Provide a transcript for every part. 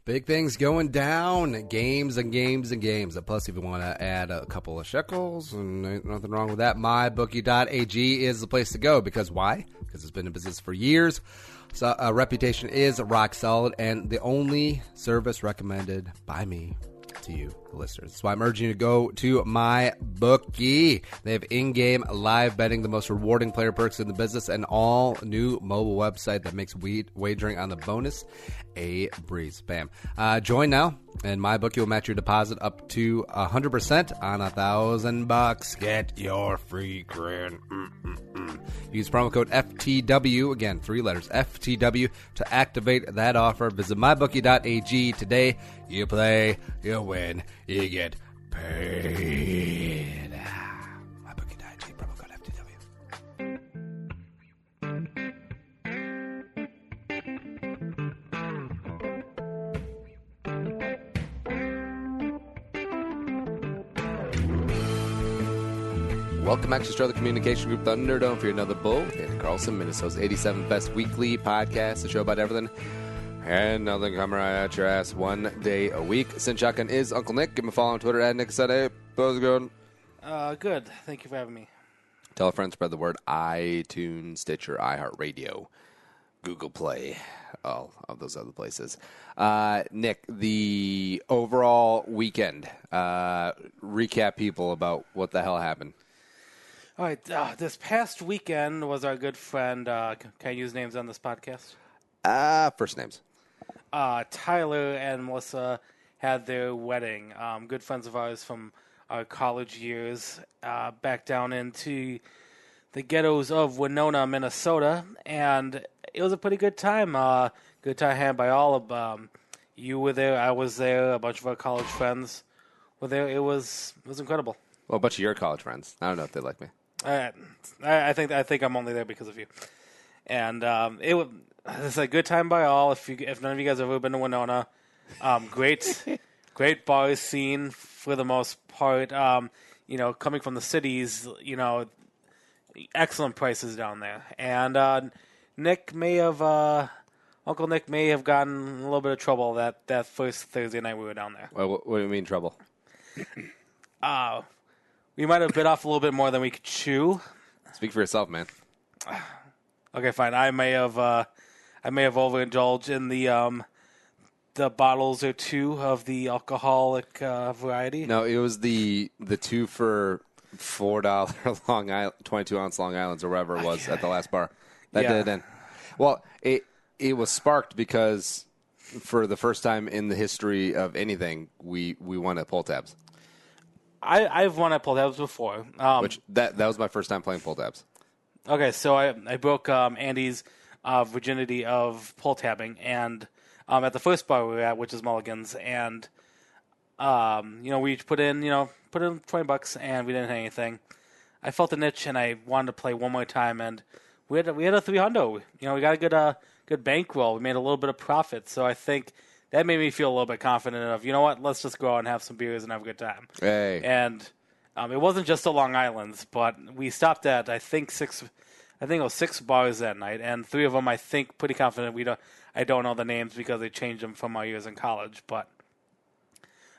Big things going down. Games and games and games. And plus, if you want to add a couple of shekels, and ain't nothing wrong with that, mybookie.ag is the place to go. Because why? Because it's been in business for years. So reputation is rock solid, and the only service recommended by me to you, the listeners. That's why I'm urging you to go to MyBookie. They have in-game live betting, the most rewarding player perks in the business, and all new mobile website that makes wagering on the bonus a breeze. Bam. Join now, and MyBookie will match your deposit up to 100% on $1,000. Get your free grand. Use promo code FTW, again, 3 letters, FTW, to activate that offer. Visit mybookie.ag today. You play, you win, you get paid. MyBookie.ag, promo code FTW. Welcome back to Stroh, the communication group Thunderdome, for another bull. Andy Carlson, Minnesota's 87th best weekly podcast, the show about everything and nothing coming right at your ass 1 day a week. Sin Shotgun is Uncle Nick. Give him a follow on Twitter at Nick said, hey, how's it going? Good. Thank you for having me. Tell a friend, spread the word. iTunes, Stitcher, iHeartRadio, Google Play, all of those other places. Nick, the overall weekend, recap people about what the hell happened. All right, this past weekend was our good friend, can I use names on this podcast? First names. Tyler and Melissa had their wedding. Good friends of ours from our college years, back down into the ghettos of Winona, Minnesota, and it was a pretty good time. Good time had by all of you were there, I was there, a bunch of our college friends were there. It was incredible. Well, a bunch of your college friends. I don't know if they like me. I think I'm only there because of you. And it's a good time by all. If none of you guys have ever been to Winona, great bar scene for the most part. Coming from the cities, excellent prices down there. And Uncle Nick may have gotten a little bit of trouble that first Thursday night we were down there. Well, what do you mean trouble? We might have bit off a little bit more than we could chew. Speak for yourself, man. Okay, fine. I may have overindulged in the bottles or two of the alcoholic variety. No, it was the 2 for $4 Long Island, 22-ounce Long Islands or whatever it was at the last bar. That did it in. Well, it was sparked because for the first time in the history of anything, we won at pull tabs. I've won at pull tabs before. Which that was my first time playing pull tabs. Okay, so I broke Andy's virginity of pull tabbing, and at the first bar we were at, which is Mulligan's, and we each put in $20, and we didn't have anything. I felt an itch, and I wanted to play one more time, and we had a 300. We got a good bankroll. We made a little bit of profit, so I think that made me feel a little bit confident of, let's just go out and have some beers and have a good time. Hey. And it wasn't just the Long Islands, but we stopped at it was 6 bars that night, and 3 of them I think pretty confident I don't know the names because they changed them from my years in college, but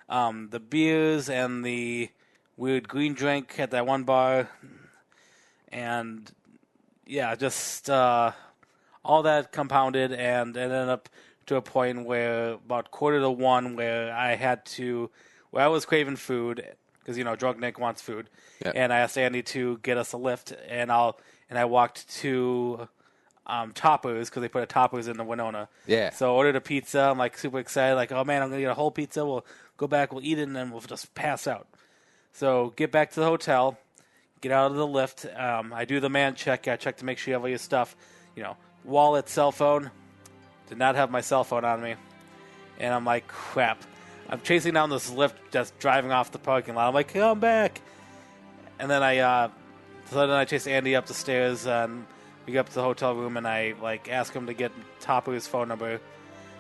the beers and the weird green drink at that one bar, and just all that compounded, and it ended up to a point where about 1:45 where I was craving food because drunk Nick wants food, and I asked Andy to get us a lift, and I walked to Toppers because they put a Toppers in the Winona. Yeah. So I ordered a pizza. I'm like super excited, like, oh man, I'm gonna get a whole pizza. We'll go back, we'll eat it, and then we'll just pass out. So get back to the hotel, get out of the lift. I do the man check. I check to make sure you have all your stuff. Wallet, cell phone. Did not have my cell phone on me. And I'm like, crap. I'm chasing down this lift, just driving off the parking lot. I'm like, come back. And then I chase Andy up the stairs, and we go up to the hotel room, and I ask him to get Topper's phone number.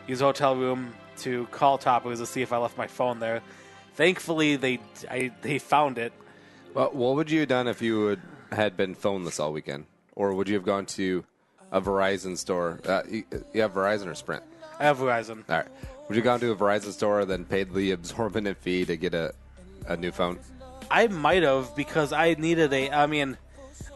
Use the hotel room to call Topper's to see if I left my phone there. Thankfully, they found it. Well, what would you have done if you had been phoneless all weekend? Or would you have gone to a Verizon store? You have Verizon or Sprint? I have Verizon. All right. Would you go to a Verizon store and then paid the exorbitant fee to get a new phone? I might have, because I needed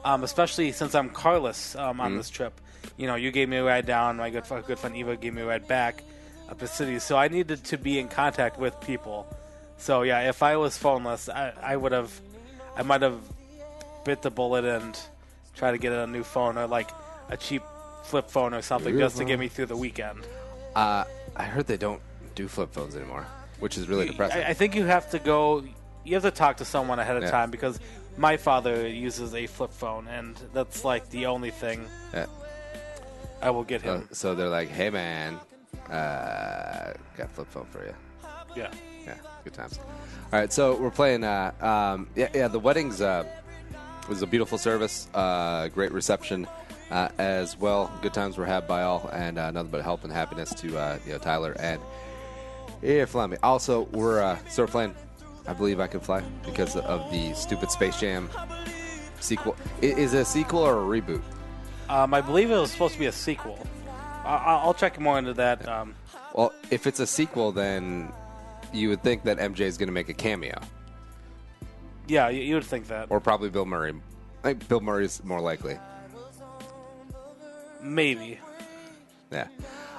especially since I'm carless on this trip. You gave me a ride down. My good friend Eva gave me a ride back up the city. So I needed to be in contact with people. So yeah, if I was phoneless, I might have bit the bullet and try to get a new phone, or like a cheap flip phone or something, just to get me through the weekend. I heard they don't do flip phones anymore, which is really depressing. I think you have to talk to someone ahead of time, because my father uses a flip phone, and that's like the only thing I will get him. So they're like, hey man, got a flip phone for you. Yeah, good times. All right, so we're playing. The weddings was a beautiful service, great reception as well. Good times were had by all, and nothing but health and happiness to Tyler and Flemmy. Also, we're playing I Believe I Can Fly because of the stupid Space Jam sequel. Is it a sequel or a reboot? I believe it was supposed to be a sequel. I'll check more into that. Well, if it's a sequel, then you would think that MJ is going to make a cameo. Yeah, you would think that. Or probably Bill Murray. I think Bill Murray's more likely. Maybe. Yeah.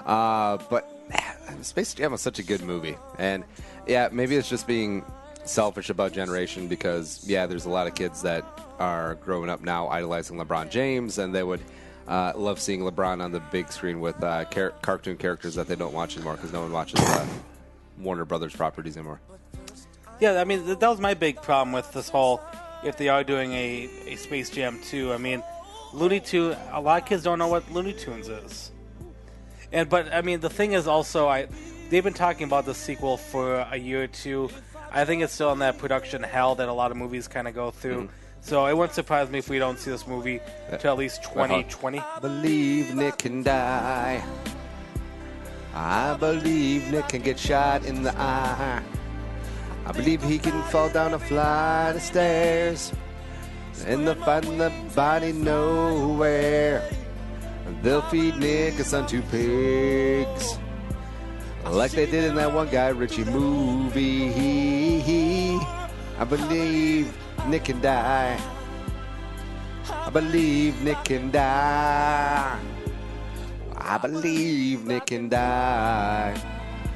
But Space Jam was such a good movie. And, yeah, maybe it's just being selfish about generation, because, there's a lot of kids that are growing up now idolizing LeBron James, and they would love seeing LeBron on the big screen with cartoon characters that they don't watch anymore, because no one watches Warner Brothers properties anymore. Yeah, I mean, that was my big problem with this whole, if they are doing a Space Jam 2, I mean, Looney Tunes, a lot of kids don't know what Looney Tunes is. But I mean, the thing is also, they've been talking about the sequel for a year or two. I think it's still in that production hell that a lot of movies kind of go through. Mm-hmm. So it wouldn't surprise me if we don't see this movie till at least 2020. I believe Nick can die. I believe Nick can get shot in the eye. I believe he can fall down a flight of stairs, and they'll find the body nowhere. They'll feed Nick a son to pigs, like they did in that one Guy Ritchie movie. I believe Nick can die. I believe Nick can die. I believe Nick can die.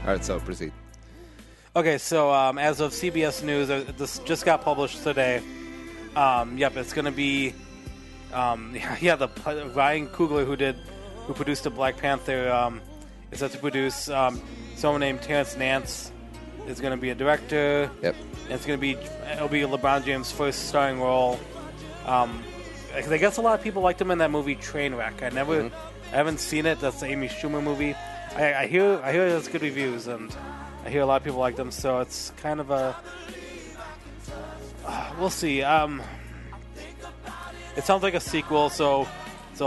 All right, so proceed. Okay, so as of CBS News, this just got published today. It's going to be, the Ryan Coogler who produced the Black Panther is set to produce. Someone named Terrence Nance is going to be a director. Yep. And it'll be LeBron James' first starring role. I guess a lot of people liked him in that movie Trainwreck. I haven't seen it. That's the Amy Schumer movie. I hear it has good reviews, and I hear a lot of people like them. So it's kind of a we'll see. It sounds like a sequel, so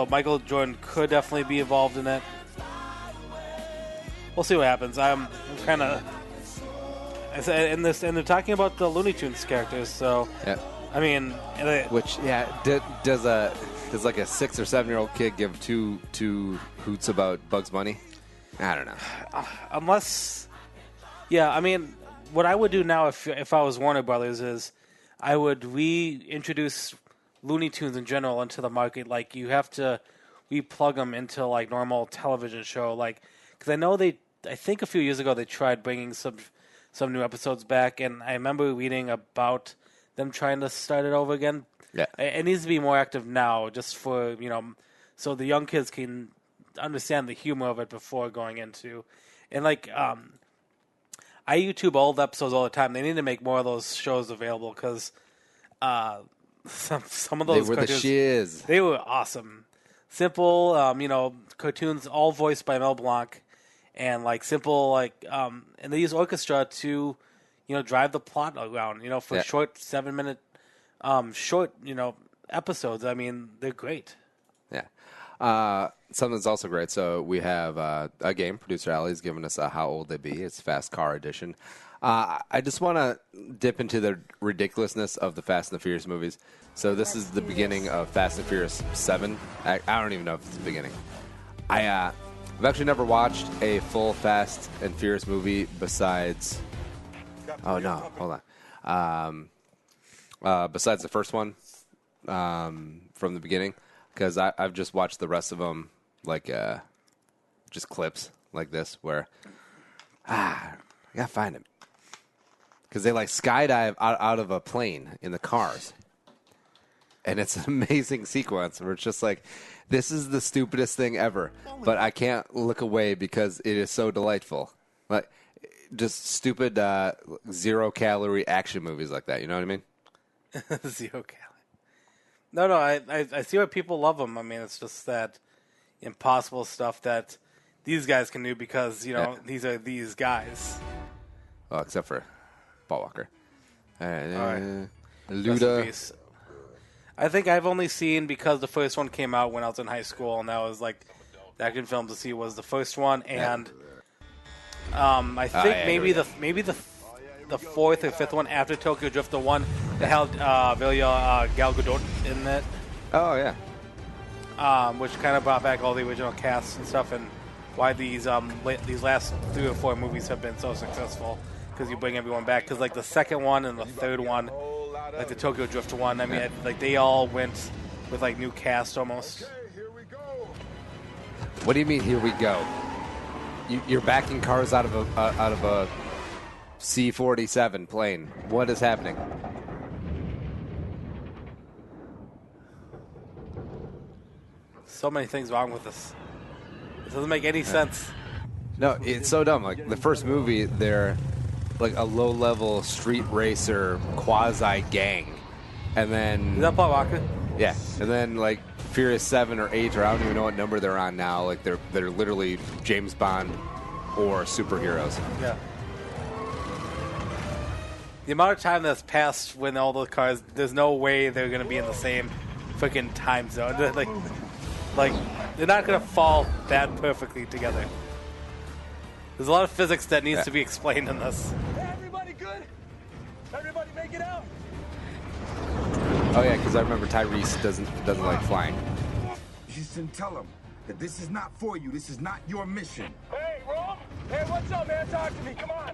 Michael Jordan could definitely be involved in it. We'll see what happens. I'm kind of and they're talking about the Looney Tunes characters. So I mean, does like a 6 or 7 year old kid give two hoots about Bugs Bunny? I don't know. Unless, I mean, what I would do now if I was Warner Brothers is I would reintroduce Looney Tunes in general into the market. Like, you have to replug them into like normal television show. Like, because I know I think a few years ago they tried bringing some new episodes back, and I remember reading about them trying to start it over again. Yeah, it needs to be more active now, just for so the young kids can understand the humor of it before going into, and like I YouTube old episodes all the time. They need to make more of those shows available, because some of those they were cartoons, the shiz. They were awesome, simple, cartoons all voiced by Mel Blanc, and like simple, like and they use orchestra to drive the plot around, for short 7-minute episodes. I mean, they're great. Yeah. Something that's also great. So we have a game. Producer Allie's giving us a How Old They Be. It's Fast Car Edition. I just want to dip into the ridiculousness of the Fast and the Furious movies. So this is the beginning of Fast and Furious 7. I don't even know if it's the beginning. I've actually never watched a full Fast and Furious movie besides. Oh no, hold on. Besides the first one, from the beginning, because I've just watched the rest of them like just clips like this where I gotta find him because they like skydive out of a plane in the cars. And it's an amazing sequence where it's just like, this is the stupidest thing ever, but I can't look away because it is so delightful. Like, just stupid 0-calorie action movies like that. You know what I mean? 0 calorie. No, I see why people love them. I mean, it's just that impossible stuff that these guys can do because, these are these guys. Well, except for Paul Walker. All right. Rest in peace. I think I've only seen, because the first one came out when I was in high school, and that was like the action film to see was the first one, and I think maybe the fourth or fifth one after Tokyo Drift, the one that had Gal Gadot in it. Oh yeah. Which kind of brought back all the original casts and stuff, and why these last 3 or 4 movies have been so successful, because you bring everyone back. Because like the second one and the third one, like the Tokyo Drift one, I mean, like they all went with like new cast almost. Okay, here we go. What do you mean? Here we go. You're backing cars out of a C-47 plane. What is happening? So many things wrong with this. It doesn't make any sense. No, it's so dumb. Like the first movie, they're like a low-level street racer quasi gang, and then Is that Paul Walker? yeah, and then like Furious 7 or 8, or I don't even know what number they're on now. Like they're literally James Bond or superheroes. Yeah. The amount of time that's passed when all the cars, there's no way they're going to be in the same freaking time zone. Like they're not going to fall that perfectly together. There's a lot of physics that needs to be explained in this. Hey, everybody good? Everybody make it out? Oh yeah, because I remember Tyrese doesn't like flying. Houston, tell him that this is not for you. This is not your mission. Hey, Rob. Hey, what's up, man? Talk to me. Come on.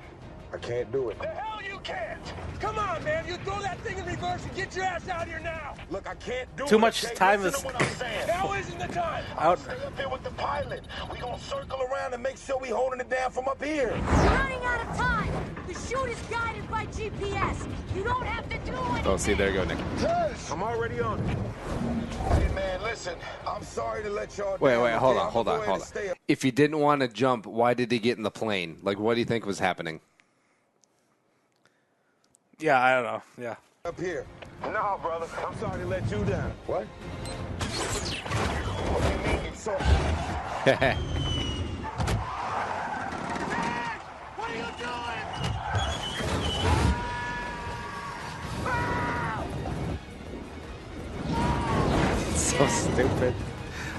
I can't do it. The hell you can't. Come on, man. You throw that thing in reverse and get your ass out here now. Look, I can't do it. Too much okay? time Listen is. to what I'm saying. Now isn't the time. Stay up here with the pilot. We gonna circle around and make sure we holding it down from up here. We're running out of time. The shoot is guided by GPS. You don't have to do anything. Oh, see, there you go, Nick. I'm already on it. Hey, man, listen. I'm sorry to let y'all Wait, down, hold okay? on, I'm hold gonna on, go hold ahead on. and stay up. If he didn't want to jump, why did he get in the plane? Like, what do you think was happening? Yeah, I don't know. Yeah. Up here. No, brother. I'm sorry to let you down. What? What do you mean? So What are you doing? So stupid.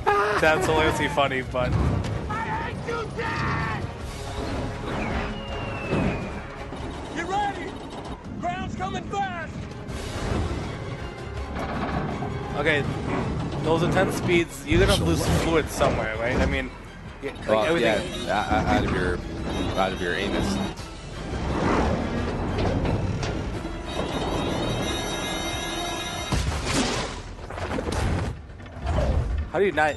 That's hilariously funny, but. I hate you, Dad! You ready? Ground's coming fast. Okay, those intense speeds, you're gonna lose fluid somewhere, right? I mean, like Well, everything. yeah, out of your anus. How do you not?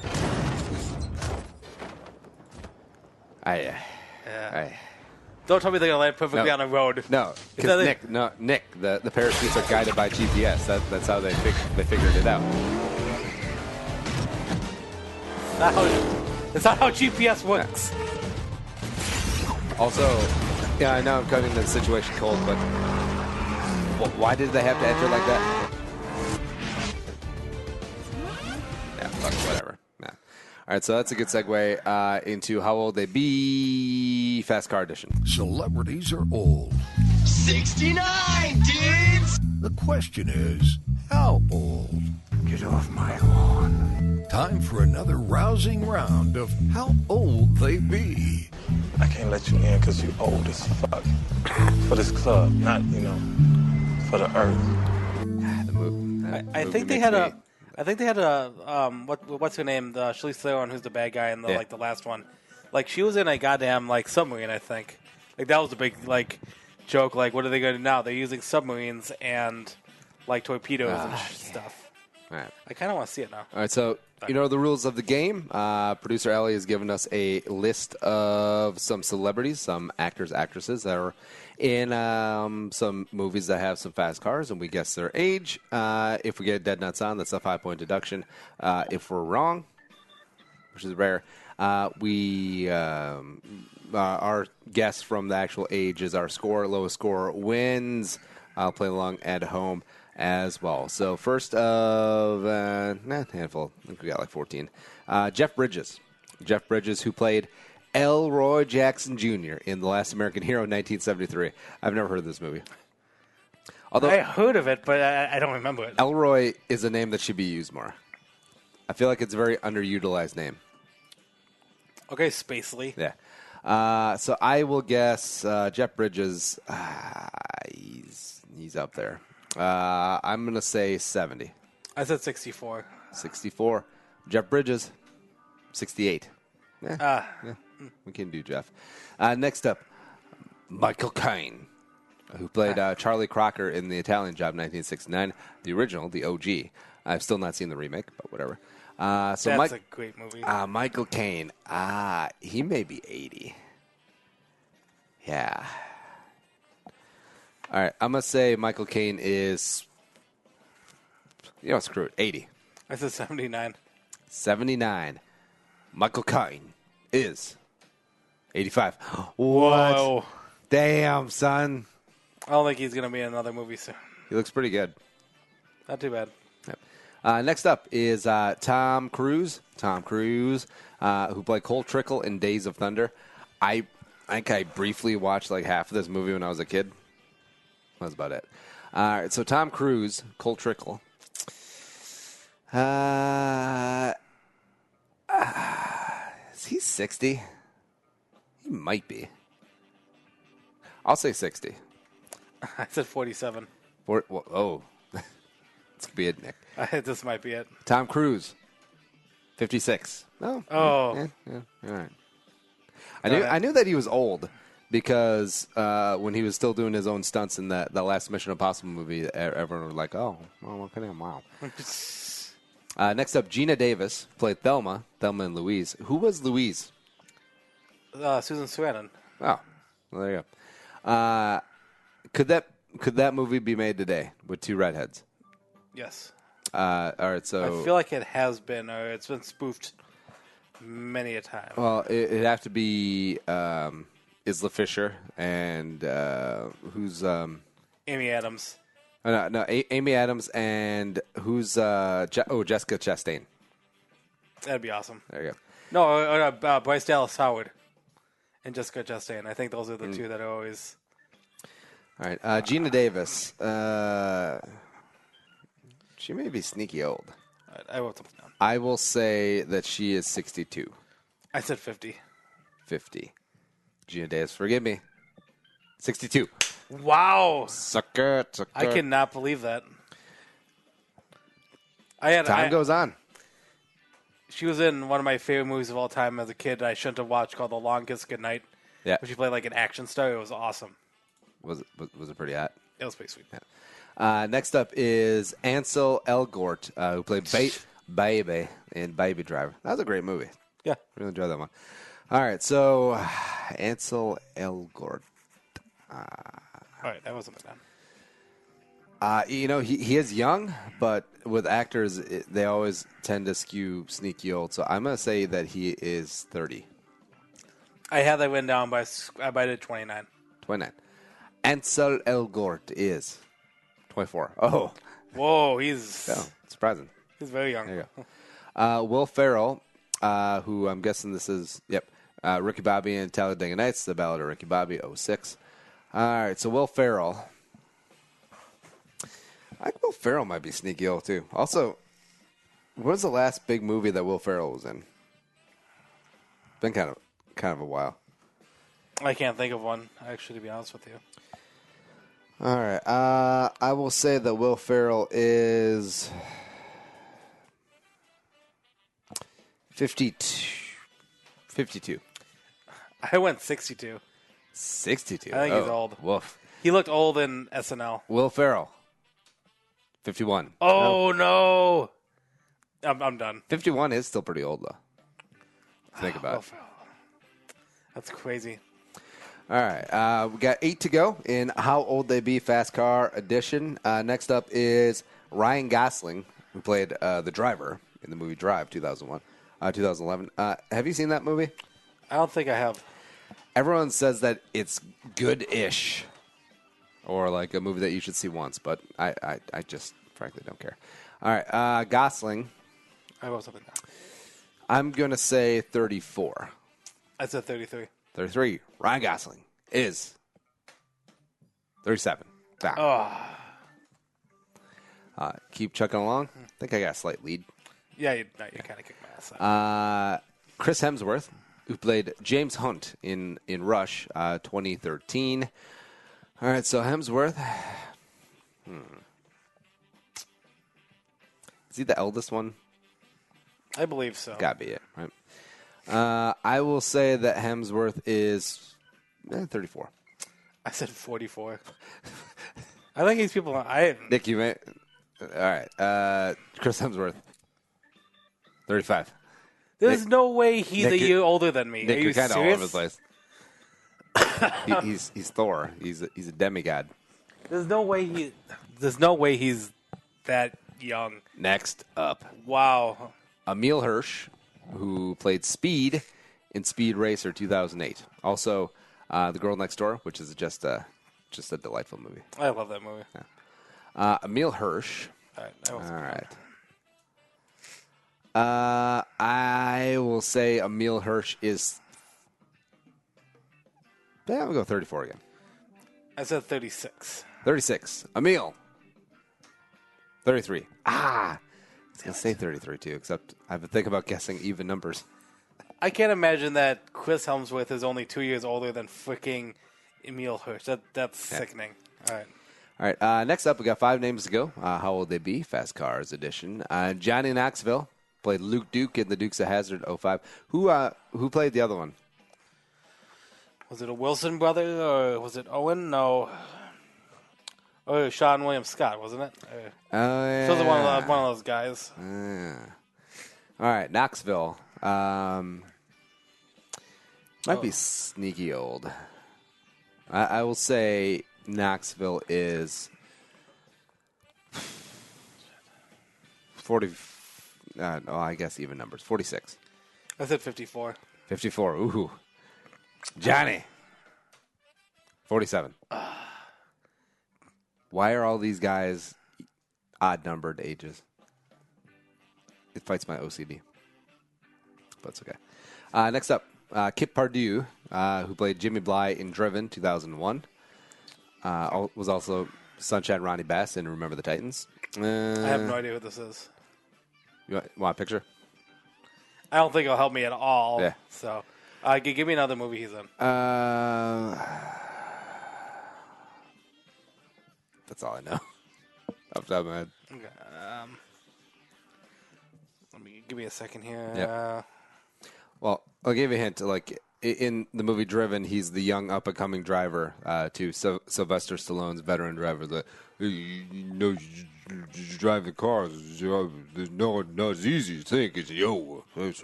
Don't tell me they're gonna land perfectly No. on a road. No, that because they- Nick, the parachutes are guided by GPS. That's how they figured it out. That's not how GPS works. Also, yeah, I know I'm cutting the situation cold, but why did they have to enter like that? Yeah, fuck, whatever. Nah. All right, so that's a good segue into how old they be. Fast Car Edition. Celebrities are old. 69, dudes! The question is, how old? get off my lawn. Time for another rousing round of how old they be. I can't let you in because you old as fuck. For this club, not, for the earth. The movie. I think they had a. I think they had a. What's her name? The Charlize Theron, who's the bad guy in the Yeah. the last one. Like, she was in a goddamn, like, submarine, I think. Like, that was a big, like, joke. Like, what are they going to do now? They're using submarines and, like, torpedoes and stuff. All right. I kind of want to see it now. All right, so you know the rules of the game. Producer Ellie has given us a list of some celebrities, some actors, actresses that are in some movies that have some fast cars, and we guess their age. If we get dead nuts on, that's a 5-point deduction. If we're wrong, which is rare, our guess from the actual age is our score. Lowest score wins. I'll play along at home as well. So first of a handful. I think we got like 14. Jeff Bridges. Jeff Bridges, who played Elroy Jackson Jr. in The Last American Hero in 1973. I've never heard of this movie. Although I heard of it, but I don't remember it. Elroy is a name that should be used more. I feel like it's a very underutilized name. Okay, Spacely. Yeah. So I will guess Jeff Bridges, he's up there. I'm going to say 70. I said 64. 64. Jeff Bridges, 68. Yeah, we can do Jeff. Next up, Michael Caine, who played Charlie Crocker in The Italian Job 1969. The original, the OG. I've still not seen the remake, but whatever. That's a great movie. Michael Caine, he may be 80. Yeah. All right, I'm going to say Michael Caine is, screw it, 80. I said 79. 79. Michael Caine is 85. What? Whoa. Damn, son. I don't think he's going to be in another movie soon. He looks pretty good. Not too bad. Yep. Next up is Tom Cruise. Tom Cruise, who played Cole Trickle in Days of Thunder. I think I briefly watched like half of this movie when I was a kid. That's about it. All right, so Tom Cruise, Cole Trickle. Is he 60? He might be. I'll say 60. I said 47. This could be it, Nick. This might be it. Tom Cruise, 56. Oh. Yeah, all right. I knew that he was old because when he was still doing his own stunts in the last Mission Impossible movie, everyone was like, "Oh, well, look at him! Wow." Next up, Gina Davis played Thelma and Louise. Who was Louise? Susan Sarandon. Oh, well, there you go. Could that movie be made today with two redheads? Yes. All right, so I feel like it has been, or it's been spoofed many a time. Well, it'd have to be Isla Fisher and who's Amy Adams. No, Amy Adams and who's Jessica Chastain. That'd be awesome. There you go. No, Bryce Dallas Howard and Jessica Chastain. I think those are the two that are always. All right, Gina Davis. She may be sneaky old. I wrote something down. I will say that she is 62. I said 50. 50. Gina Davis, forgive me. 62. Wow. Sucker. I cannot believe that. Time goes on. She was in one of my favorite movies of all time as a kid I shouldn't have watched called The Longest Goodnight. Yeah. Where she played like an action star. It was awesome. Was it pretty hot? It was pretty sweet. Yeah. Next up is Ansel Elgort, who played Baby in Baby Driver. That was a great movie. Yeah. Really enjoyed that one. All right, so Ansel Elgort. All right, that wasn't bad. He is young, but with actors, they always tend to skew sneaky old. So I'm going to say that he is 30. I had that written down, but I did 29. 29. Ansel Elgort is 24. Oh. Whoa, he's surprising. He's very young. There you go. Will Ferrell, who I'm guessing this is, Ricky Bobby and Talladega Nights, The Ballad of Ricky Bobby, 06. All right, so Will Ferrell. I think Will Ferrell might be sneaky old, too. Also, what was the last big movie that Will Ferrell was in? Been kind of a while. I can't think of one, actually, to be honest with you. All right. I will say that Will Ferrell is 52. I went 62. 62. I think he's old. Woof. He looked old in SNL. Will Ferrell. 51. Oh, no. I'm done. 51 is still pretty old, though. Think about it. That's crazy. All right. We got 8 to go in How Old They Be Fast Car Edition. Next up is Ryan Gosling, who played the driver in the movie Drive 2011. Have you seen that movie? I don't think I have. Everyone says that it's good-ish, or like a movie that you should see once, but I just frankly don't care. All right, Gosling. I wrote something down. I'm going to say 34. I said 33. 33. Ryan Gosling is 37. Keep chucking along. I think I got a slight lead. Yeah, you kind of kicked my ass. Chris Hemsworth, who played James Hunt in Rush 2013. All right, so Hemsworth. Is he the eldest one? I believe so. Gotta be it, right? I will say that Hemsworth is 34. I said 44. I think these people. Nick, you may. All right, Chris Hemsworth, 35. There's no way he's Nick, a year older than me. Nick, Are you you're kind of all serious? over the place. He's Thor. He's a demigod. There's no way he's that young. Next up, Wow. Emil Hirsch, who played Speed in Speed Racer 2008. Also, The Girl Next Door, which is just a delightful movie. I love that movie. Yeah. Emil Hirsch. All All right. I will say Emil Hirsch is. Yeah, I'll go 34 again. I said 36. 36. Emil. 33. I was going to say 33 too, except I've been thinking about guessing even numbers. I can't imagine that Chris Hemsworth is only 2 years older than freaking Emil Hirsch. That's sickening. All right. All right. Next up, we got 5 names to go. How Old They Be? Fast Cars Edition. Johnny Knoxville played Luke Duke in the Dukes of Hazzard 05. Who played the other one? Was it a Wilson brother or was it Owen? No. Oh, Sean William Scott, wasn't it? Yeah. So it was one of those guys. All right, Knoxville. Might be sneaky old. I will say Knoxville is 40. I guess even numbers. 46. I said 54. 54. Ooh. Johnny. 47. Why are all these guys odd-numbered ages? It fights my OCD. But it's okay. Next up, Kip Pardue, who played Jimmy Bly in Driven 2001. Was also Sunshine Ronnie Bass in Remember the Titans. I have no idea what this is. You want a picture? I don't think it'll help me at all. Yeah. So, give me another movie he's in. That's all I know. Off the top of my head. Okay. Give me a second here. Yep. Well, I'll give you a hint. Like in the movie Driven, he's the young up-and-coming driver to Sylvester Stallone's veteran driver. You drive the cars. There's not as easy to think as yo. That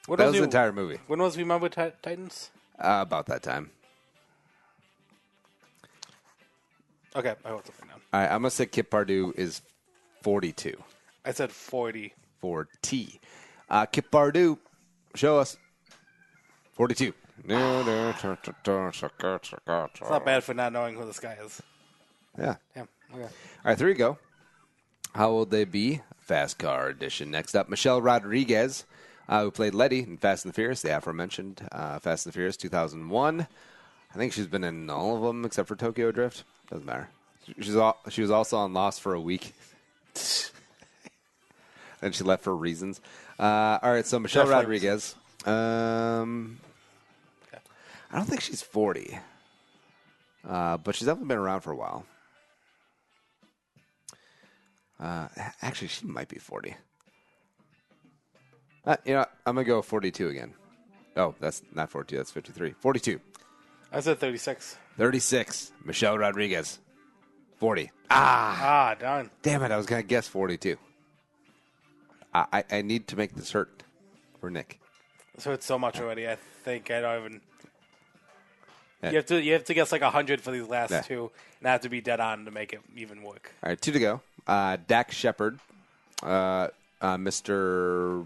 was the entire movie. When was Remember Titans? About that time. Okay, I wrote something down. All right, I'm going to say Kip Pardue is 42. I said 40. 40. Kip Pardue, show us. 42. It's not bad for not knowing who this guy is. Yeah. Yeah. Okay. All right, there you go. How Old They Be? Fast Car Edition. Next up, Michelle Rodriguez, who played Letty in Fast and the Furious, the aforementioned Fast and the Furious 2001. I think she's been in all of them except for Tokyo Drift. Doesn't matter. She was also on Lost for a week. And she left for reasons. All right, so Michelle Rodriguez. I don't think she's 40. But she's definitely been around for a while. Actually, she might be 40. I'm going to go 42 again. Oh, that's not 42. That's 53. 42. I said 36. 36. Michelle Rodriguez. 40. Darn. Damn it. I was going to guess 42. I need to make this hurt for Nick. So it's so much already. I think I don't even. Yeah. You have to guess like 100 for these last Yeah. two, and have to be dead on to make it even work. All right, 2 to go. Dak Shepard. Mr.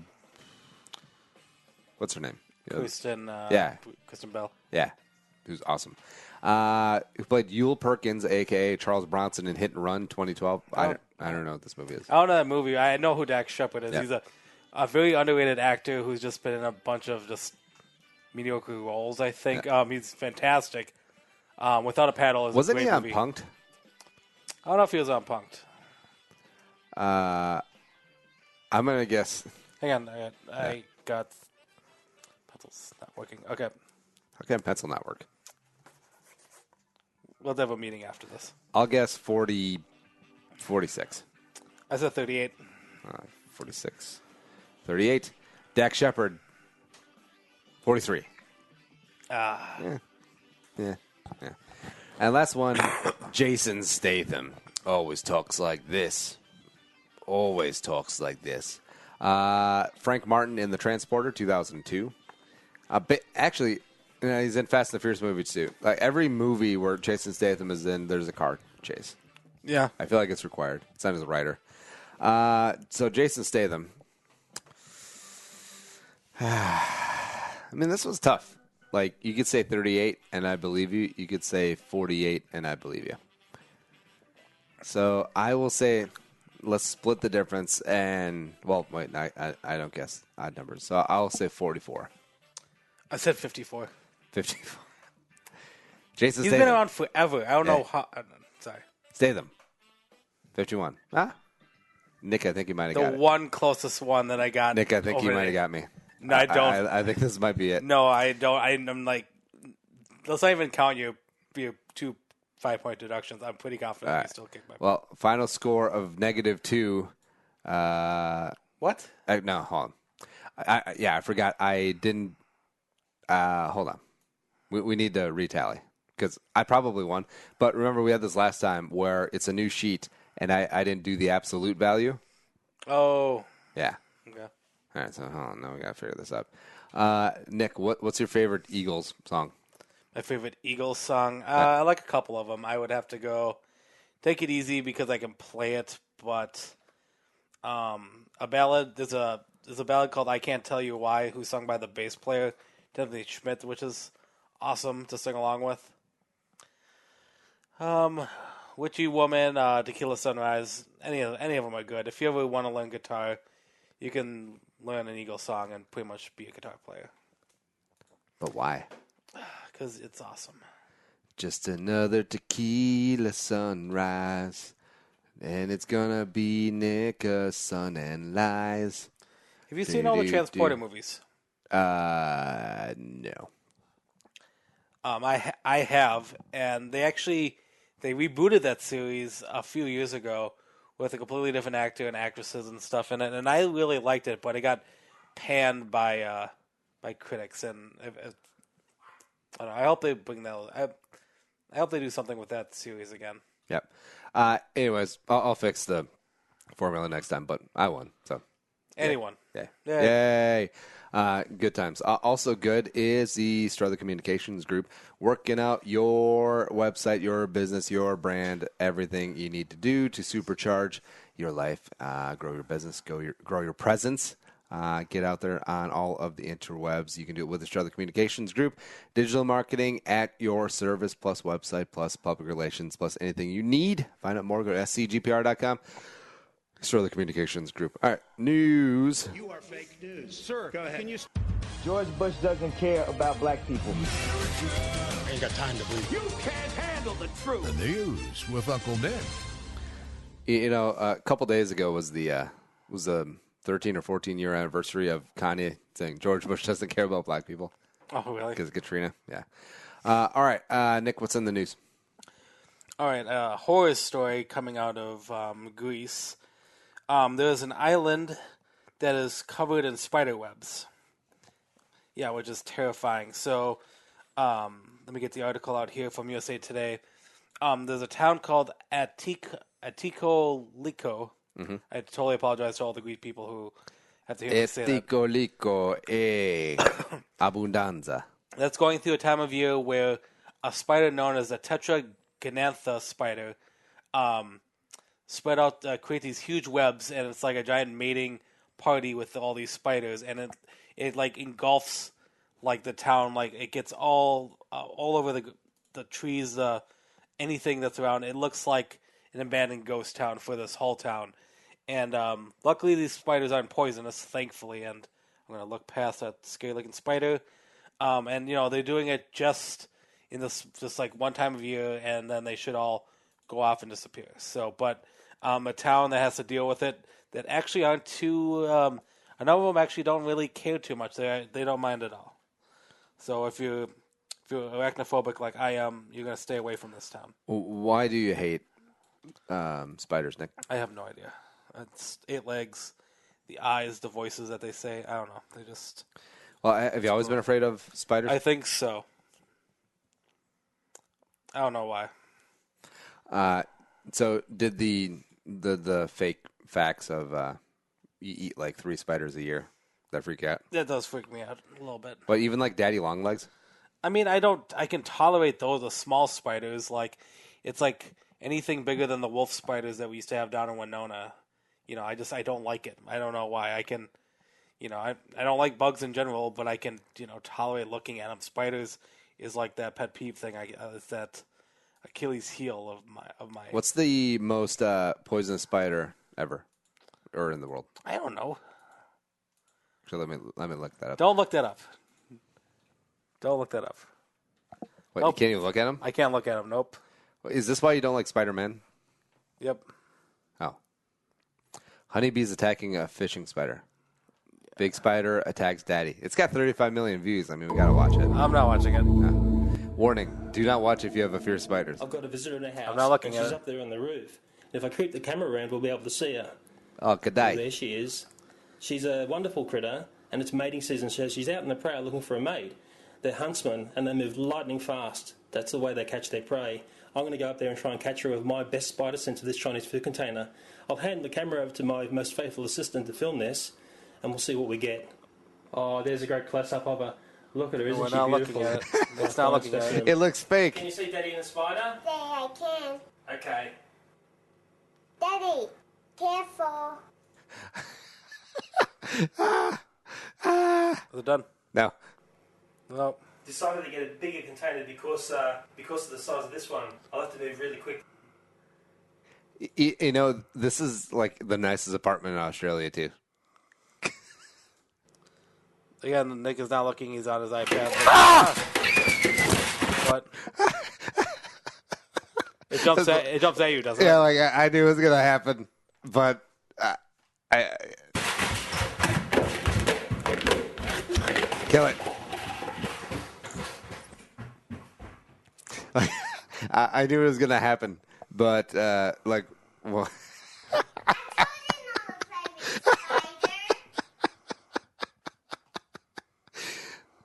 What's her name? Kristen Bell. Yeah, who's awesome. Who played Yule Perkins, a.k.a. Charles Bronson in Hit and Run 2012. I don't know what this movie is. I don't know that movie. I know who Dak Shepard is. Yeah. He's a very underrated actor who's just been in a bunch of just mediocre roles, I think. He's fantastic. Without a Paddle is Wasn't a he great on movie. Punk'd? I don't know if he was on Punk'd. I'm going to guess. Hang on. I got... Pencil's not working. Okay. How can pencil not work? We'll have a meeting after this. I'll guess 46. I said 38. 46. 38. Dak Shepard. 43. Yeah. And last one, Jason Statham. Always talks like this. Frank Martin in The Transporter, 2002. Actually, he's in Fast and the Furious movies too. Like every movie where Jason Statham is in, there's a car chase. Yeah. I feel like it's required. It's not as a writer. So Jason Statham. I mean, this was tough. Like, you could say 38, and I believe you. You could say 48, and I believe you. So I will say, let's split the difference. And, well, wait, I don't guess odd numbers. So I'll say 44. I said 54. 54. Jason He's Statham. been around forever. I don't know how... sorry. Statham. 51. Nick, I think you might have got The it. one closest one that I got. Nick, I think you over might there. have got me. No, I don't. I think this might be it. No, I don't. I'm like, let's not even count your 2 5-point deductions. I'm pretty confident you still kick my. Well, final score of -2. What? No, hold on. I forgot. I didn't. Hold on. We need to retally because I probably won. But remember, we had this last time where it's a new sheet and I didn't do the absolute value. Oh. Yeah. Okay. All right. So hold on. Now we got to figure this out. Nick, what's your favorite Eagles song? My favorite Eagles song? I like a couple of them. I would have to go Take It Easy because I can play it, but a ballad, there's a ballad called I Can't Tell You Why, who's sung by the bass player, Timothy Schmidt, which is awesome to sing along with. Witchy Woman, Tequila Sunrise, any of them are good. If you ever want to learn guitar, you can learn an Eagles song and pretty much be a guitar player. But why? Because it's awesome. Just another tequila sunrise, and it's gonna be Nick, a Sun and Lies. Have you seen all the Transporter movies? No. I have, and they rebooted that series a few years ago with a completely different actor and actresses and stuff in it, and I really liked it, but it got panned by critics, and I don't know, I hope they bring that. I hope they do something with that series again. Yep. Anyways, I'll fix the formula next time, but I won, so. Anyone. Yeah. Yay. Yay. Good times. Also good is the Strother Communications Group, working out your website, your business, your brand, everything you need to do to supercharge your life, grow your business, grow your presence. Get out there on all of the interwebs. You can do it with the Strother Communications Group. Digital marketing at your service, plus website, plus public relations, plus anything you need. Find out more. Go to scgpr.com. Strother Communications Group. All right, news. You are fake news. Sir, go ahead. Can you... George Bush doesn't care about black people. I ain't got time to believe. You can't handle the truth. The news with Uncle Nick. You know, a couple days ago was the 13 or 14 year anniversary of Kanye saying George Bush doesn't care about black people. Oh, really? Because of Katrina. Yeah. All right, Nick, what's in the news? All right, horror story coming out of Greece. There's an island that is covered in spider webs. Yeah, which is terrifying. So, let me get the article out here from USA Today. There's a town called Aticolico. Mm-hmm. I totally apologize to all the Greek people who have to hear me say that. Eticolicco e abundanza. That's going through a time of year where a spider known as a tetragonantha spider spread out, create these huge webs, and it's like a giant mating party with all these spiders, and it like engulfs like the town, like it gets all over the trees, anything that's around. It looks like an abandoned ghost town for this whole town, and luckily these spiders aren't poisonous, thankfully. And I'm gonna look past that scary-looking spider, and they're doing it just in this just like one time of year, and then they should all go off and disappear. So, but a town that has to deal with it that actually aren't too. A number of them actually don't really care too much. They don't mind at all. So if you're arachnophobic like I am, you're gonna stay away from this town. Why do you hate spiders, Nick? I have no idea. It's 8 legs, the eyes, the voices that they say. I don't know. They just. Well, have you always been afraid of spiders? I think so. I don't know why. So did the fake facts of you eat like 3 spiders a year that freak you out? That does freak me out a little bit. But even like daddy long legs? I mean, I can tolerate those, the small spiders. Like, it's like anything bigger than the wolf spiders that we used to have down in Winona. I don't like it. I don't know why. I can, I don't like bugs in general, but I can, tolerate looking at them. Spiders is like that pet peeve thing. It's that Achilles heel of my. What's the most poisonous spider ever, or in the world? I don't know. Actually, let me look that up. Don't look that up. Don't look that up. What, Nope. You can't even look at him? I can't look at them. Nope. Is this why you don't like Spider-Man? Yep. Oh. Honeybees attacking a fishing spider. Big spider attacks daddy. It's got 35 million views. I mean, we gotta watch it. I'm not watching it. Warning: do not watch if you have a fear of spiders. I've got a visitor in the house. I'm not looking at She's it. up there on the roof. And if I creep the camera around, we'll be able to see her. Oh, good day. There she is. She's a wonderful critter, and it's mating season, so she's out in the prowl looking for a mate. They're huntsmen, and they move lightning fast. That's the way they catch their prey. I'm going to go up there and try and catch her with my best spider sense of this Chinese food container. I'll hand the camera over to my most faithful assistant to film this, and we'll see what we get. Oh, there's a great close-up of her. Look at her, isn't We're she not beautiful? looking at it. It's not looking at it. It looks fake. Can you see Daddy and the spider? Yeah, I can. Okay. Daddy, careful. Is it done? No. No. Decided to get a bigger container because of the size of this one. I'll have to move really quick. This is like the nicest apartment in Australia, too. Again, Nick is not looking. He's on his iPad. What? It jumps at you, doesn't it? Yeah, like I knew it was going to happen, but kill it. I knew it was going to happen, but well.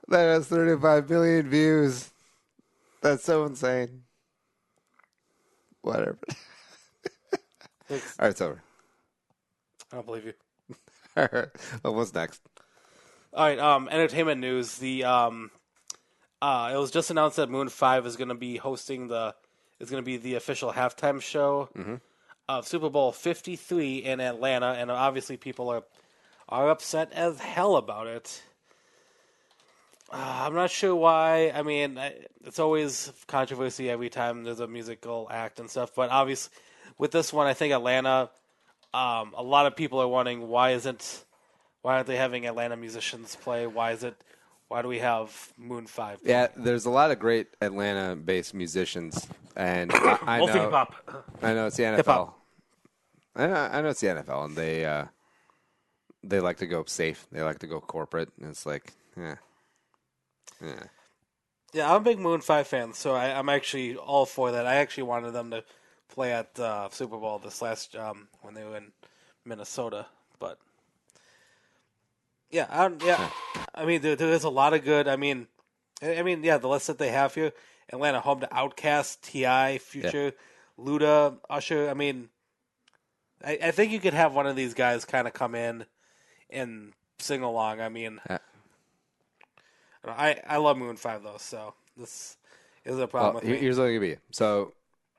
That has 35 million views. That's so insane. Whatever. All right, it's over. I don't believe you. All right. Well, what's next? All right. Entertainment news. It was just announced that Moon 5 is going to be the official halftime show of Super Bowl 53 in Atlanta, and obviously people are upset as hell about it. I'm not sure why. I mean, it's always controversy every time there's a musical act and stuff. But obviously, with this one, I think Atlanta, a lot of people are wondering why aren't they having Atlanta musicians play? Why do we have Moon 5? Yeah, there's a lot of great Atlanta-based musicians, and I know hip-hop. I know it's the NFL. Hip-hop. I know it's the NFL, and they like to go safe. They like to go corporate, and it's like, yeah. Yeah, I'm a big Moon 5 fan, so I'm actually all for that. I actually wanted them to play at Super Bowl this last when they were in Minnesota, but I mean, there is a lot of good. I mean, yeah, the list that they have here: Atlanta home to Outkast, T.I., Future, Luda, Usher. I mean, I think you could have one of these guys kind of come in and sing along. I mean, I love Moon 5 though, so this is a problem with me. Here's what it could be. So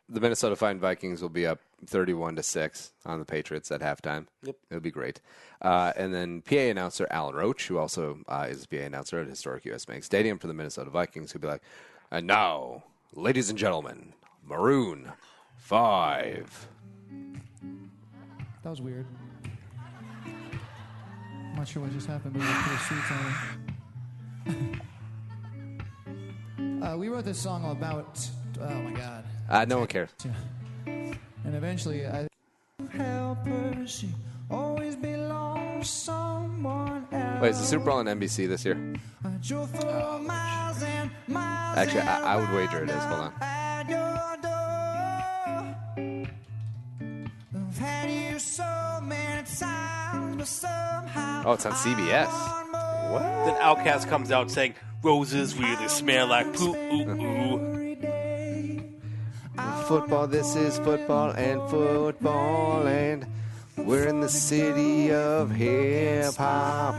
the Minnesota Fighting Vikings will be up 31-6 on the Patriots at halftime. Yep. It'll be great. And then PA announcer Alan Roach, who also is a PA announcer at historic US Bank Stadium for the Minnesota Vikings, who'll be like, and now, ladies and gentlemen, Maroon 5. That was weird. I'm not sure what just happened, but we put a suit on. We wrote this song about, oh my God. No one cares. And eventually, help her, she always belongs to someone else. Wait, is the Super Bowl on NBC this year? Actually, I would wager it is. Hold on. Oh, it's on CBS. What? Then Outkast comes out saying, "Roses really smell like poo." Football, this is football, and we're in the city of hip hop,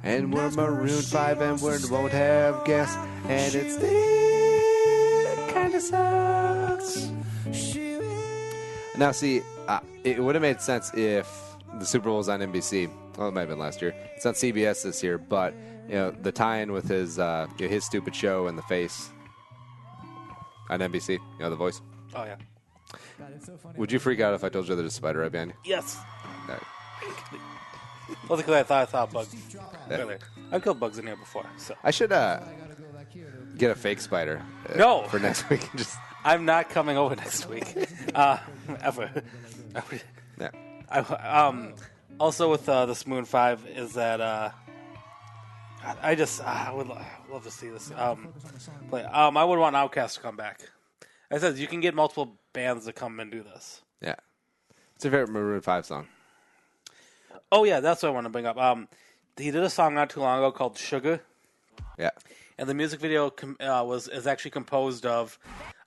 and we're Maroon 5, and we won't have guests, and it's kind of sucks. Now, see, it would have made sense if the Super Bowl was on NBC. Well, it might have been last year. It's on CBS this year, but the tie-in with his stupid show and the face on NBC, The Voice. Oh yeah. God, it's so funny. Would you freak out if I told you there's a spider right behind you? Yes. No. Well, because I thought bugs. Yeah. I've killed bugs in here before, so I should get a fake spider. No. For next week. I'm not coming over next week. Ever. Yeah. Also with this Moon 5 is that I would love to see this play. I would want Outkast to come back. I said you can get multiple bands to come and do this. Yeah. What's your favorite Maroon 5 song? Oh yeah, that's what I want to bring up. He did a song not too long ago called "Sugar." Yeah. And the music video is actually composed of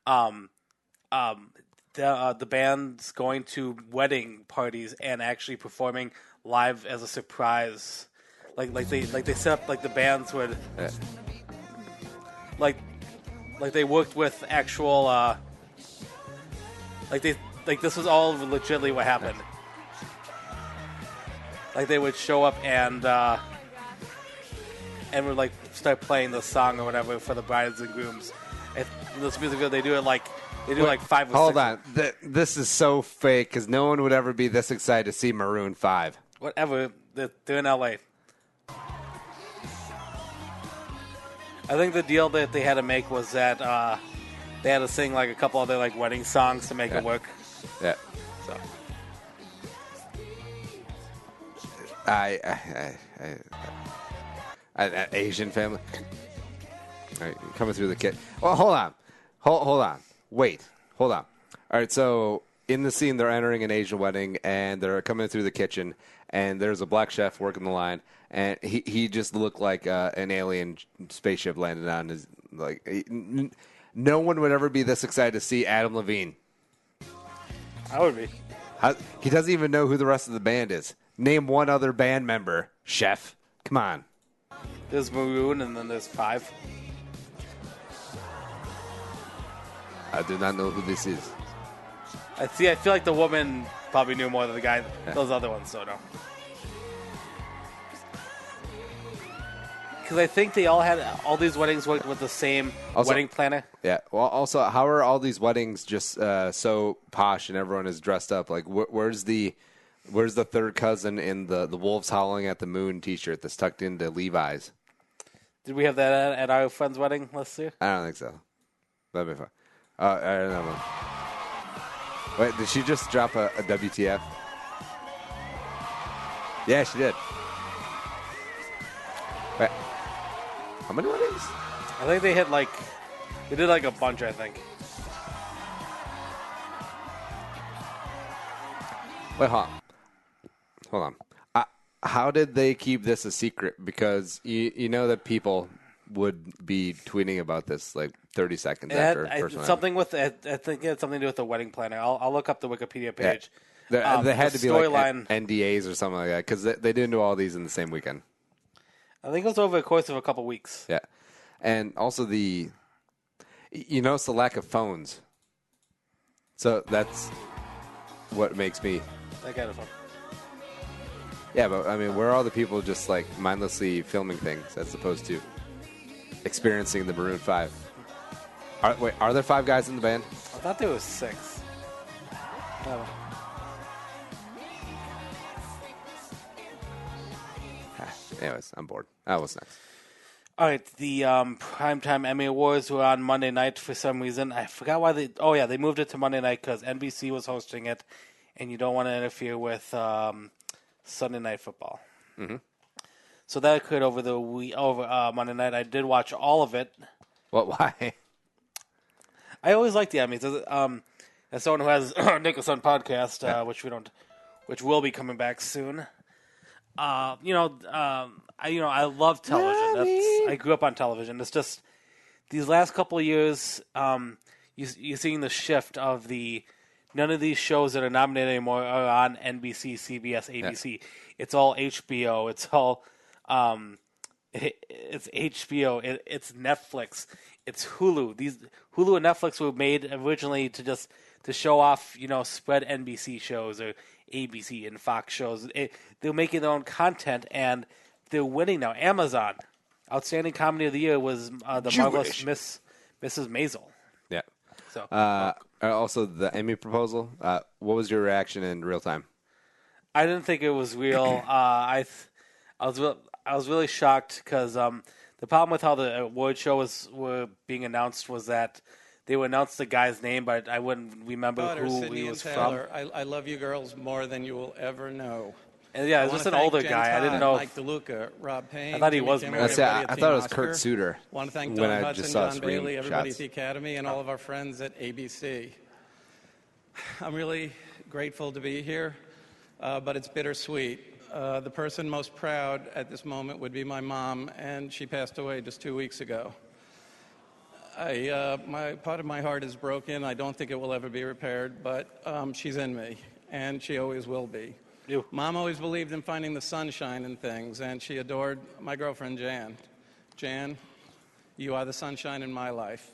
the band's going to wedding parties and actually performing live as a surprise. Like they set up like the bands would like they worked with actual this was all legitimately what happened. Like they would show up and would like start playing the song or whatever for the brides and grooms. In this music video, they do like 5 or 6. Hold on. This is so fake because no one would ever be this excited to see Maroon 5. Whatever. They're in L.A. I think the deal that they had to make was that they had to sing like a couple other like wedding songs to make it work. Yeah. So. An Asian family. All right, coming through the kit. Well, hold on. Hold on. Wait. Hold on. All right, so in the scene, they're entering an Asian wedding, and they're coming through the kitchen, and there's a black chef working the line, and he just looked like an alien spaceship landed on his, no one would ever be this excited to see Adam Levine. I would be. He doesn't even know who the rest of the band is. Name one other band member, chef. Come on. There's Maroon, and then there's 5. I do not know who this is. I feel like the woman probably knew more than the guy. Those other ones, so no. Because I think they all these weddings worked with the same wedding planner. Yeah. Well, also, how are all these weddings just so posh and everyone is dressed up? Like, where's the third cousin in the Wolves Howling at the Moon T-shirt that's tucked into Levi's? Did we have that at our friend's wedding last year? I don't think so. That'd be fun. I don't know. Wait, did she just drop a WTF? Yeah, she did. Wait, how many weddings? I think they did like a bunch, I think. Wait, hold on. How did they keep this a secret? Because you know that people would be tweeting about this like 30 seconds after first one. Something with I think it had something to do with the wedding planner. I'll look up the Wikipedia page. Yeah. They had to be storyline. like NDAs or something like that because they didn't do all these in the same weekend. I think it was over the course of a couple weeks. Yeah, and also you notice the lack of phones. So that's what makes me. I got a phone. Yeah, but I mean, where are all the people just like mindlessly filming things as opposed to experiencing the Maroon 5? Are there 5 guys in the band? I thought there was 6. Oh. Anyways, I'm bored. What's next? All right, the Primetime Emmy Awards were on Monday night for some reason. I forgot why they... Oh, yeah, they moved it to Monday night because NBC was hosting it, and you don't want to interfere with Sunday Night Football. Mm-hmm. So that occurred over Monday night. I did watch all of it. Why? I always like the Emmys. As someone who has a Nicholson podcast, which will be coming back soon. I love television. I grew up on television. It's just these last couple of years, you're seeing the shift of none of these shows that are nominated anymore are on NBC, CBS, ABC. Yeah. It's all HBO. It's all it's HBO. It's Netflix. It's Hulu. These Hulu and Netflix were made originally to show off, spread NBC shows or ABC and Fox shows. They're making their own content, and they're winning now. Amazon, Outstanding Comedy of the Year was the Marvelous Mrs. Maisel. Yeah. So also the Emmy proposal. What was your reaction in real time? I didn't think it was real. I was really shocked because the problem with how the award show were being announced was that they would announce the guy's name, but I wouldn't remember who he was from. I love you girls more than you will ever know. And yeah, it was just an older guy. I didn't know. Mike DeLuca, Rob Payne. I thought he was Jimmy married. I thought it was Kurt Suter. I want to thank Don Hudson, John Bailey, everybody at the Academy, and all of our friends at ABC. I'm really grateful to be here, but it's bittersweet. The person most proud at this moment would be my mom, and she passed away just 2 weeks ago. Part of my heart is broken. I don't think it will ever be repaired, but she's in me, and she always will be. Mom always believed in finding the sunshine in things, and she adored my girlfriend, Jan. Jan, you are the sunshine in my life.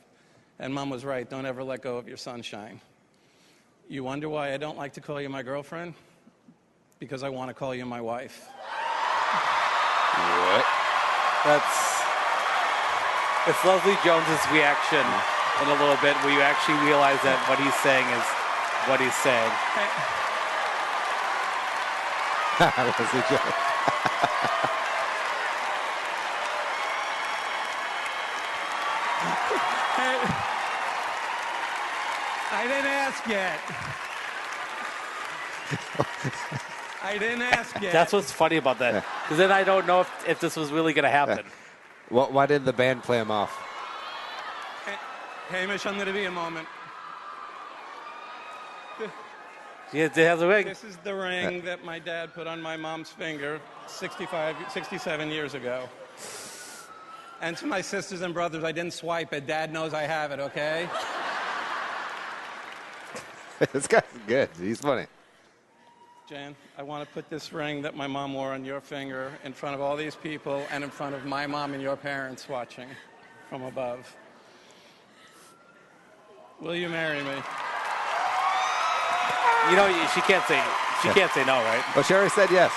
And Mom was right. Don't ever let go of your sunshine. You wonder why I don't like to call you my girlfriend? Because I want to call you my wife. What? It's Leslie Jones's reaction in a little bit where you actually realize that what he's saying is what he's saying. Leslie Jones. I didn't ask yet. I didn't ask yet. That's what's funny about that. Because then I don't know if this was really going to happen. Why didn't the band play him off? Hamish, I'm going to be a moment. It has a ring. This is the ring that my dad put on my mom's finger 67 years ago. And to my sisters and brothers, I didn't swipe it. Dad knows I have it, okay? This guy's good. He's funny. Jan, I want to put this ring that my mom wore on your finger in front of all these people and in front of my mom and your parents watching from above. Will you marry me? She can't say no, right? Well, Sherry said yes.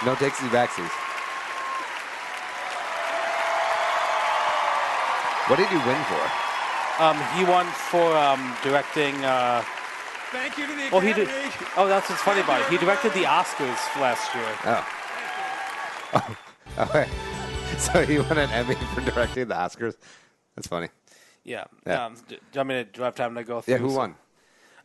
No takesies backsies. What did he win for? He won for directing. Thank you to the Academy. That's what's funny about it. He directed the Oscars last year. Oh. Okay. So he won an Emmy for directing the Oscars. That's funny. Yeah. Do I have time to go through? Yeah. Who won?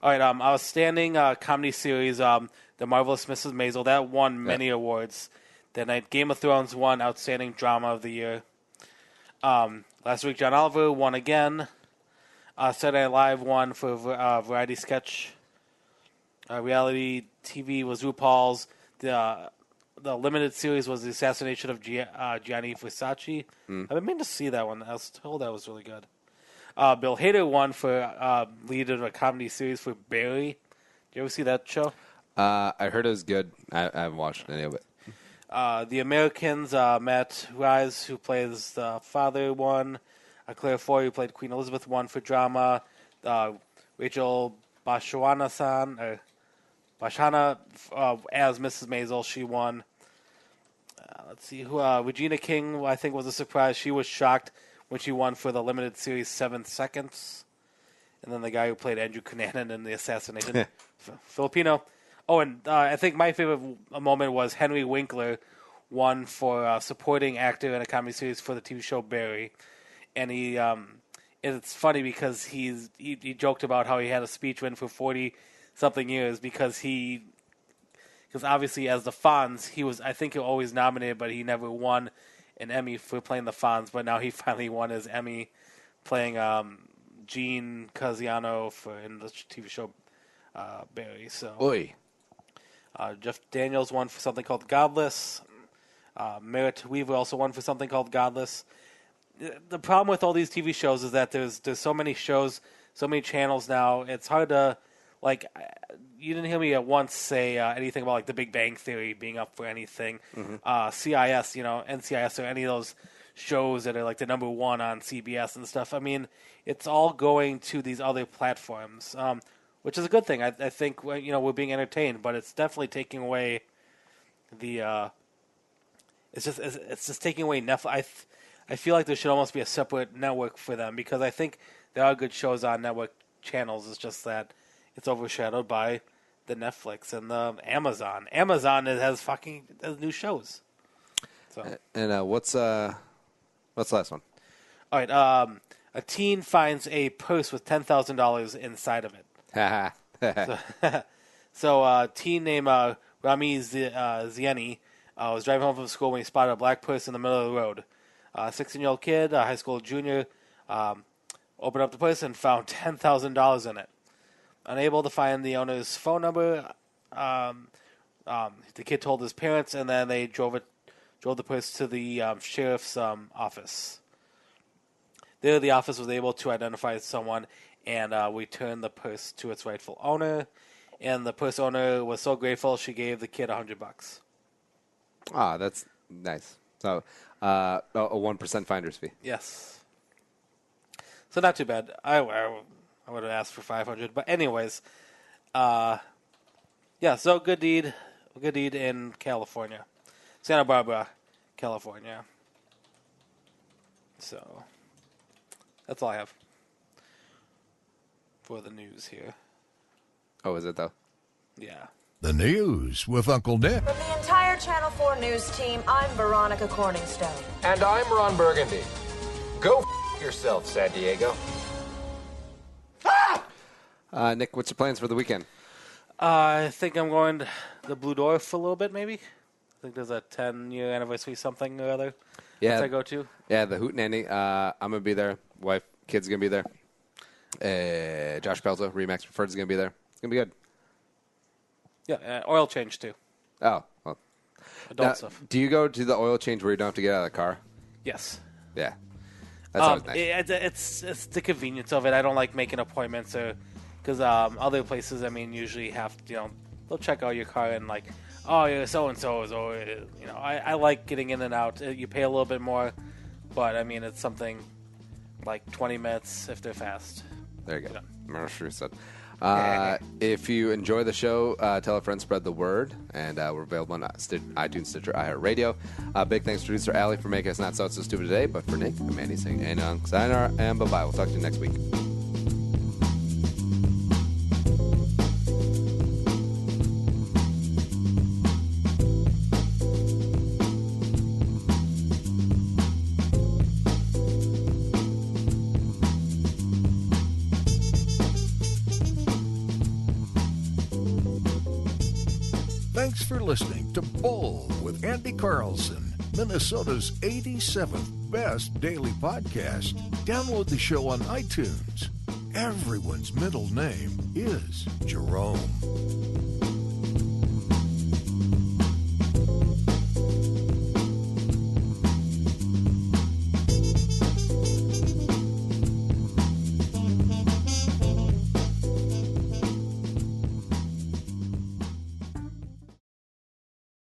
All right. Outstanding comedy series. The Marvelous Mrs. Maisel that won many awards. That night, Game of Thrones won Outstanding Drama of the Year. Last week, John Oliver won again. Saturday Night Live won for variety sketch. Reality TV was RuPaul's. The the limited series was the assassination of Gianni Versace. I've been meaning to see that one. I was told that was really good. Bill Hader won for lead of a comedy series for Barry. Did you ever see that show? I heard it was good. I haven't watched any of it. The Americans, Matt Rice, who plays the father, won. Claire Foy, who played Queen Elizabeth, won for drama. Rachel Bashana as Mrs. Maisel, she won. Let's see who Regina King, I think, was a surprise. She was shocked when she won for the limited series 7 Seconds. And then the guy who played Andrew Cunanan in the assassination, Filipino. Oh, and I think my favorite moment was Henry Winkler won for supporting actor in a comedy series for the TV show Barry. And it's funny because he joked about how he had a speech written for 40-something years because obviously as the Fonz, he was, I think, always nominated, but he never won an Emmy for playing the Fonz. But now he finally won his Emmy playing Gene Casiano in the TV show Barry. So, Oy. Jeff Daniels won for something called Godless. Merritt Weaver also won for something called Godless. The problem with all these TV shows is that there's so many shows, so many channels now. It's hard to, like, you didn't hear me at once say anything about, like, The Big Bang Theory being up for anything. CIS, NCIS, or any of those shows that are, like, the number one on CBS and stuff. I mean, it's all going to these other platforms, which is a good thing. I think, we're being entertained, but it's definitely taking away the, it's just taking away Netflix. I feel like there should almost be a separate network for them because I think there are good shows on network channels. It's just that it's overshadowed by the Netflix and the Amazon. Amazon has new shows. So. And what's the last one? All right. A teen finds a purse with $10,000 inside of it. So a teen named Rami Zieni was driving home from school when he spotted a black purse in the middle of the road. A 16-year-old kid, a high school junior, opened up the purse and found $10,000 in it. Unable to find the owner's phone number, the kid told his parents, and then they drove the purse to the sheriff's office. There, the office was able to identify someone and return the purse to its rightful owner. And the purse owner was so grateful, she gave the kid $100. Ah, that's nice. So, a 1% finder's fee. Yes. So not too bad. I would have asked for $500, but anyways, so good deed in California, Santa Barbara, California. So that's all I have for the news here. Oh, is it though? Yeah. The news with Uncle Nick. From the entire Channel 4 news team, I'm Veronica Corningstone. And I'm Ron Burgundy. Go yourself, San Diego. Nick, what's your plans for the weekend? I think I'm going to the Blue Door for a little bit, maybe. I think there's a 10-year anniversary something or other. Yeah, I go to. Yeah, the Hootenanny. I'm gonna be there. Wife, kids gonna be there. Josh Pelzo, Remax Preferred, is gonna be there. It's gonna be good. Yeah, oil change too. Oh, well. Adult stuff. Do you go to the oil change where you don't have to get out of the car? Yes. Yeah. That's always nice. It's the convenience of it. I don't like making appointments because other places, usually have they'll check out your car and like, oh, yeah, so-and-so's, or, I like getting in and out. You pay a little bit more, but, it's something like 20 minutes if they're fast. There you go. Mercer said. If you enjoy the show, tell a friend, spread the word, and we're available on iTunes, Stitcher, iHeartRadio. Big thanks to producer Allie for making us not so stupid today, but for Nick, I'm Andy saying, and sayonara, and bye-bye. We'll talk to you next week. Thanks for listening to Bowl with Andy Carlson, Minnesota's 87th best daily podcast. Download the show on iTunes. Everyone's middle name is Jerome.